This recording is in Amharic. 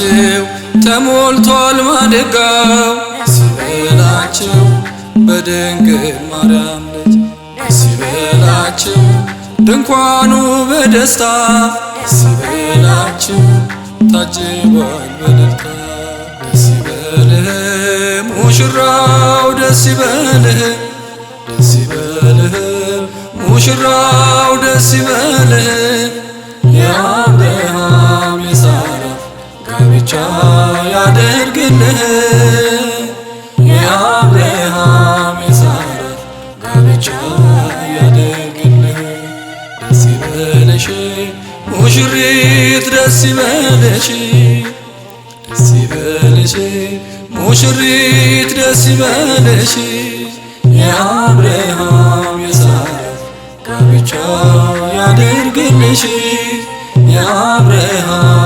ይበላችሁ ተሞልቷል ማደጋው ደስ ይበላችሁ በድንግል ማርያም ልጅ ደስ ይበላችሁ ድንኳኑ በደስታ ደስ ይበላችሁ ታጅቧል በደስታ ደስ ይበልህ ሙሽራው ደስ ይበልህ ደስ ይበልህ ሙሽራው ደስ ይበልህ የአብርሃም የሳራ ጋብቻ ያደርግልህ የአብርሃም የሳራ ጋብቻ ያደርግልህ ደስ ይበልሽ ሙሽሪት ደስ ይበልሽ ደስ ይበልሽ ሙሽሪት ደስ ይበልሽ የአብርሃም የሳራ ጋብቻ ያደርግልሽ የአብርሃም